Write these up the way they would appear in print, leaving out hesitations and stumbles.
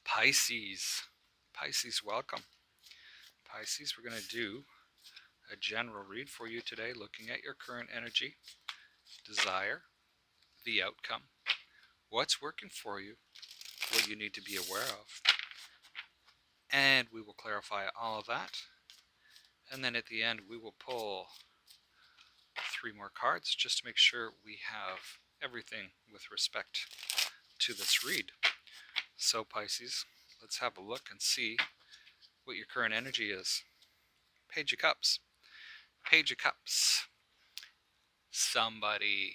Pisces. Pisces, welcome. Pisces, we're going to do a general read for you today, looking at your current energy, desire, the outcome, what's working for you, what you need to be aware of, and we will clarify all of that. And then at the end, we will pull 3 more cards just to make sure we have everything with respect to this read. So Pisces, let's have a look and see what your current energy is. Page of Cups. Page of Cups. Somebody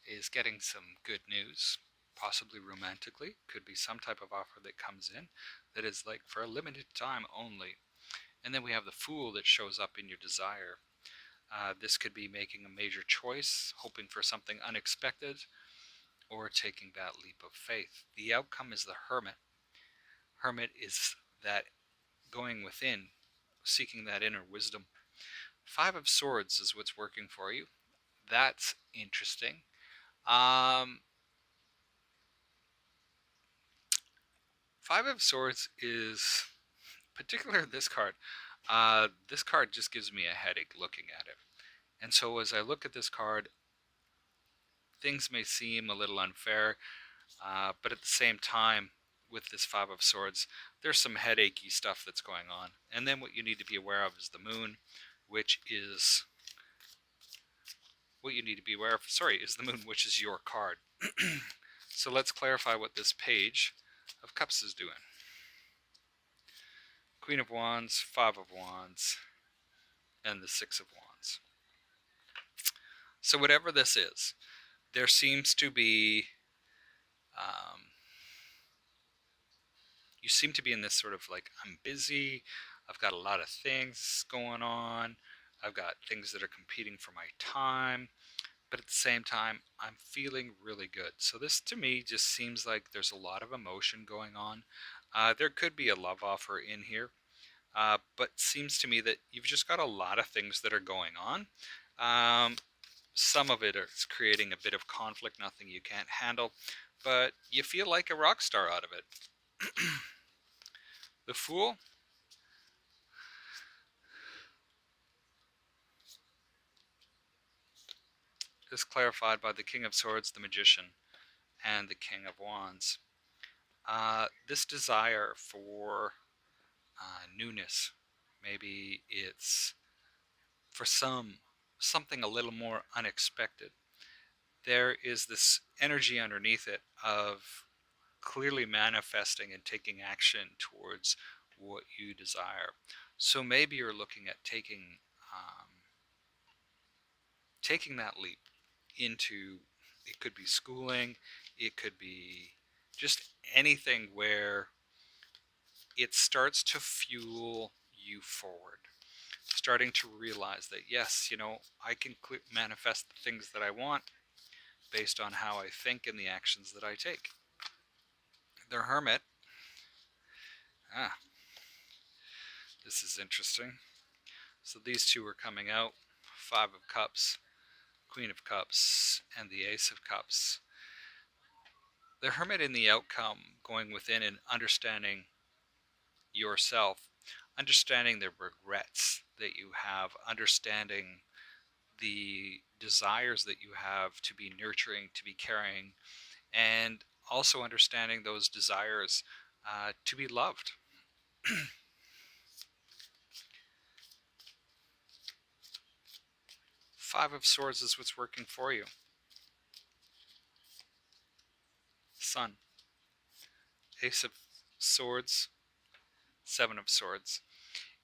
is getting some good news, possibly romantically. Could be some type of offer that comes in that is like for a limited time only. And then we have the Fool that shows up in your desire. This could be making a major choice, hoping for something unexpected, or taking that leap of faith. The outcome is the Hermit. Hermit is that going within, seeking that inner wisdom. 5 of Swords is what's working for you. That's interesting. 5 of Swords is, particular this card, this card just gives me a headache looking at it. And so as I look at this card, things may seem a little unfair, but at the same time, with this 5 of Swords, there's some headachy stuff that's going on. And then what you need to be aware of is the Moon, which is the Moon, which is your card. So let's clarify what this Page of Cups is doing. Queen of Wands, 5 of Wands, and the 6 of Wands. So whatever this is, there seems to be, you seem to be in this sort of like, I'm busy, I've got a lot of things going on, I've got things that are competing for my time, but at the same time, I'm feeling really good. So this to me just seems like there's a lot of emotion going on. There could be a love offer in here, but seems to me that you've just got a lot of things that are going on. Some of it is creating a bit of conflict, nothing you can't handle, but you feel like a rock star out of it. The Fool is clarified by the King of Swords, the Magician, and the King of Wands. This desire for newness, maybe it's for something a little more unexpected. There is this energy underneath it of clearly manifesting and taking action towards what you desire. So maybe you're looking at taking that leap into, it could be schooling, it could be just anything where it starts to fuel you forward. Starting to realize that, yes, I can manifest the things that I want based on how I think and the actions that I take. The Hermit, this is interesting. So these two are coming out, 5 of Cups, Queen of Cups, and the Ace of Cups. The Hermit in the outcome, going within and understanding yourself, understanding the regrets that you have, understanding the desires that you have to be nurturing, to be caring, and also understanding those desires to be loved. 5 of Swords is what's working for you. Sun. Ace of Swords, 7 of Swords.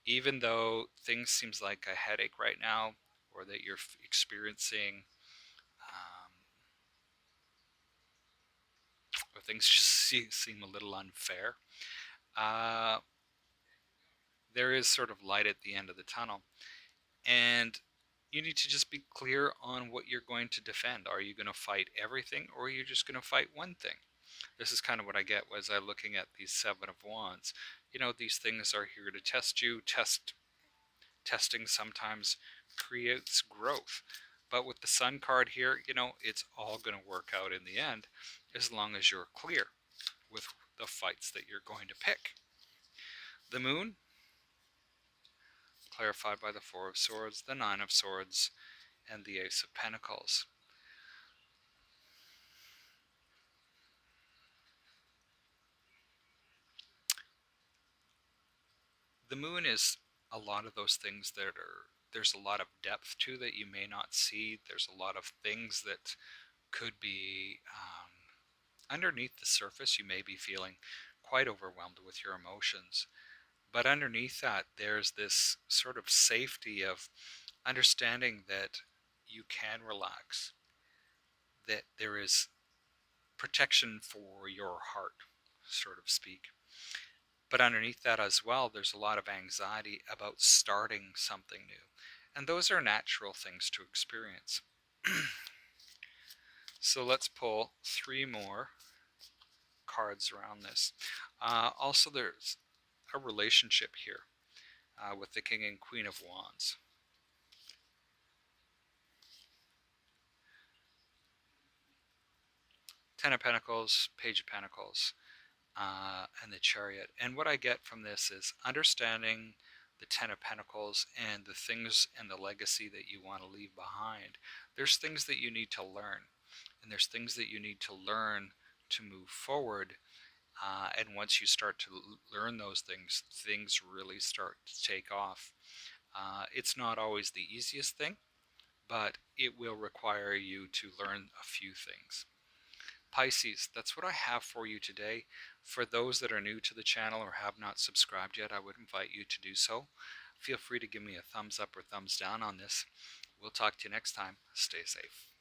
Even though things seems like a headache right now, or that you're experiencing, or things just seem a little unfair, there is sort of light at the end of the tunnel. And you need to just be clear on what you're going to defend. Are you going to fight everything, or are you just going to fight one thing? This is kind of what I get as I'm looking at these 7 of Wands. These things are here to test you. Testing sometimes creates growth. But with the Sun card here, it's all going to work out in the end as long as you're clear with the fights that you're going to pick. The Moon, clarified by the Four of Swords, the Nine of Swords, and the Ace of Pentacles. The Moon is a lot of those things that there's a lot of depth to that you may not see. There's a lot of things that could be underneath the surface. You may be feeling quite overwhelmed with your emotions. But underneath that, there's this sort of safety of understanding that you can relax, that there is protection for your heart, so to speak. But underneath that as well, there's a lot of anxiety about starting something new. And those are natural things to experience. So let's pull 3 more cards around this. Also, there's a relationship here with the King and Queen of Wands. Ten of Pentacles, Page of Pentacles, and the Chariot. And what I get from this is understanding the Ten of Pentacles and the things and the legacy that you want to leave behind. There's things that you need to learn, and there's things that you need to learn to move forward. And once you start to learn those things, things really start to take off. It's not always the easiest thing, but it will require you to learn a few things. Pisces, that's what I have for you today. For those that are new to the channel or have not subscribed yet, I would invite you to do so. Feel free to give me a thumbs up or thumbs down on this. We'll talk to you next time. Stay safe.